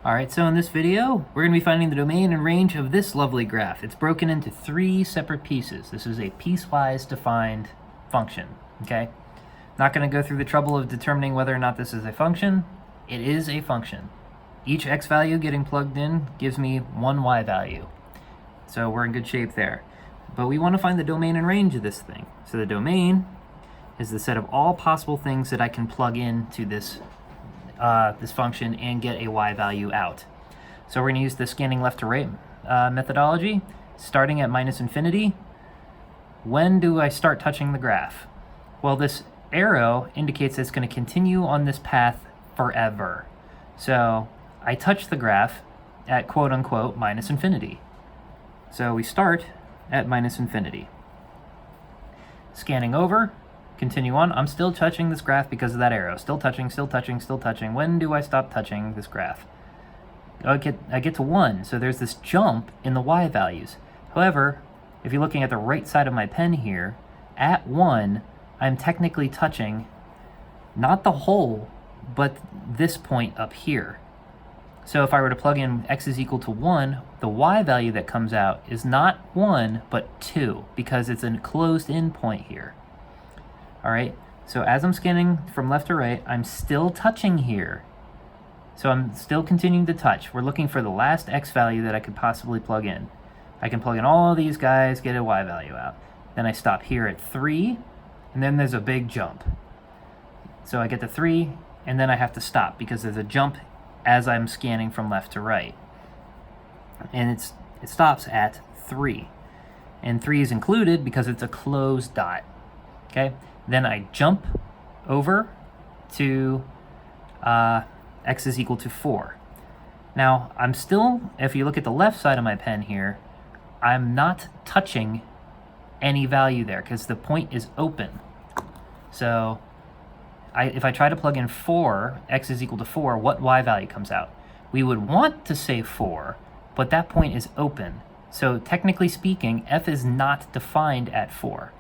Alright, so in this video, we're going to be finding the domain and range of this lovely graph. It's broken into 3 separate pieces. This is a piecewise defined function, okay? Not going to go through the trouble of determining whether or not this is a function. It is a function. Each x value getting plugged in gives me one y value. So we're in good shape there. But we want to find the domain and range of this thing. So the domain is the set of all possible things that I can plug into this function and get a y value out. So we're going to use the scanning left to right methodology, starting at minus infinity. When do I start touching the graph? Well, this arrow indicates it's going to continue on this path forever. So I touch the graph at quote-unquote minus infinity. So we start at minus infinity. Scanning over, continue on. I'm still touching this graph because of that arrow. Still touching, still touching, still touching. When do I stop touching this graph? I get to 1, so there's this jump in the y values. However, if you're looking at the right side of my pen here, at 1, I'm technically touching not the whole, but this point up here. So if I were to plug in x is equal to 1, the y value that comes out is not 1, but 2, because it's a closed-in point here. All right, so as I'm scanning from left to right, I'm still touching here. So I'm still continuing to touch. We're looking for the last x value that I could possibly plug in. I can plug in all of these guys, get a y value out. Then I stop here at 3, and then there's a big jump. So I get to 3, and then I have to stop because there's a jump as I'm scanning from left to right. And it stops at 3. And 3 is included because it's a closed dot. Okay? Then I jump over to x is equal to 4. Now, I'm still, if you look at the left side of my pen here, I'm not touching any value there because the point is open. So if I try to plug in 4, x is equal to 4, what y value comes out? We would want to say 4, but that point is open. So technically speaking, f is not defined at 4.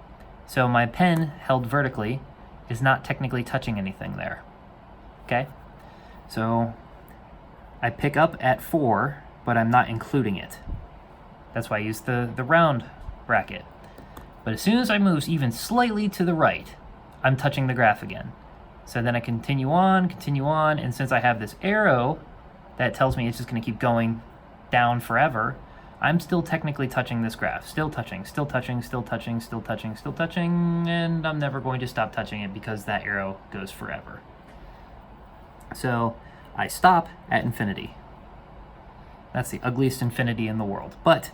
So my pen held vertically is not technically touching anything there. Okay? So I pick up at 4, but I'm not including it. That's why I use the round bracket. But as soon as I move even slightly to the right, I'm touching the graph again. So then I continue on, and since I have this arrow that tells me it's just going to keep going down forever, I'm still technically touching this graph. Still touching, still touching, still touching, still touching, still touching, and I'm never going to stop touching it because that arrow goes forever. So I stop at infinity. That's the ugliest infinity in the world, but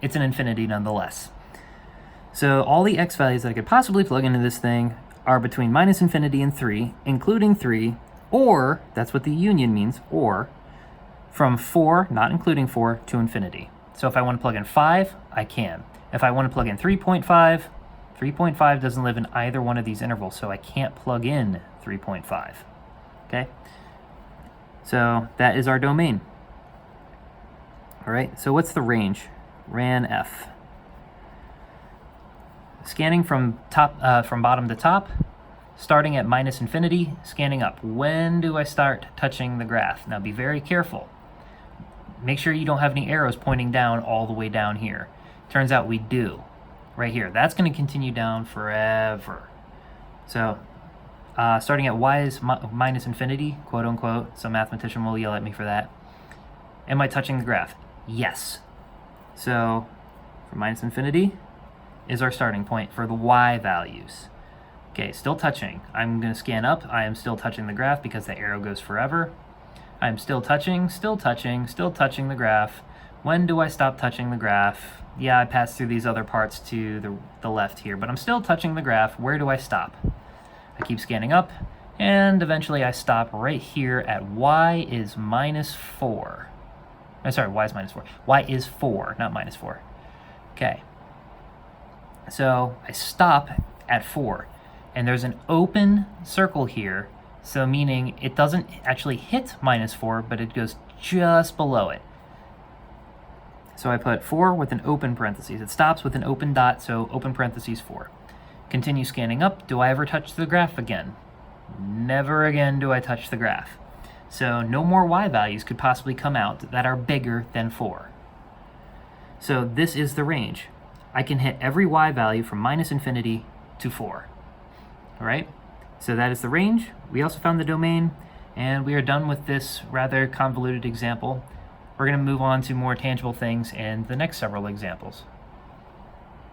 it's an infinity nonetheless. So all the x values that I could possibly plug into this thing are between minus infinity and 3, including 3, or, that's what the union means, or, from 4, not including 4, to infinity. So if I want to plug in 5, I can. If I want to plug in 3.5, 3.5 doesn't live in either one of these intervals, so I can't plug in 3.5. Okay? So that is our domain. All right, so what's the range? Ran f. Scanning from bottom to top, starting at minus infinity, scanning up. When do I start touching the graph? Now be very careful. Make sure you don't have any arrows pointing down all the way down here. Turns out we do. Right here. That's going to continue down forever. So starting at y is minus infinity, quote unquote. Some mathematician will yell at me for that. Am I touching the graph? Yes. So for minus infinity is our starting point for the y values. Okay, still touching. I'm going to scan up. I am still touching the graph because the arrow goes forever. I'm still touching, still touching, still touching the graph. When do I stop touching the graph? Yeah, I passed through these other parts to the left here, but I'm still touching the graph. Where do I stop? I keep scanning up, and eventually I stop right here at y is minus 4. I'm sorry, y is minus 4. Y is 4, not minus 4. Okay. So I stop at 4, and there's an open circle here, so meaning it doesn't actually hit minus 4, but it goes just below it. So I put 4 with an open parentheses. It stops with an open dot, so open parentheses 4. Continue scanning up. Do I ever touch the graph again? Never again do I touch the graph. So no more y values could possibly come out that are bigger than 4. So this is the range. I can hit every y value from minus infinity to 4. All right? So that is the range. We also found the domain, and we are done with this rather convoluted example. We're going to move on to more tangible things in the next several examples.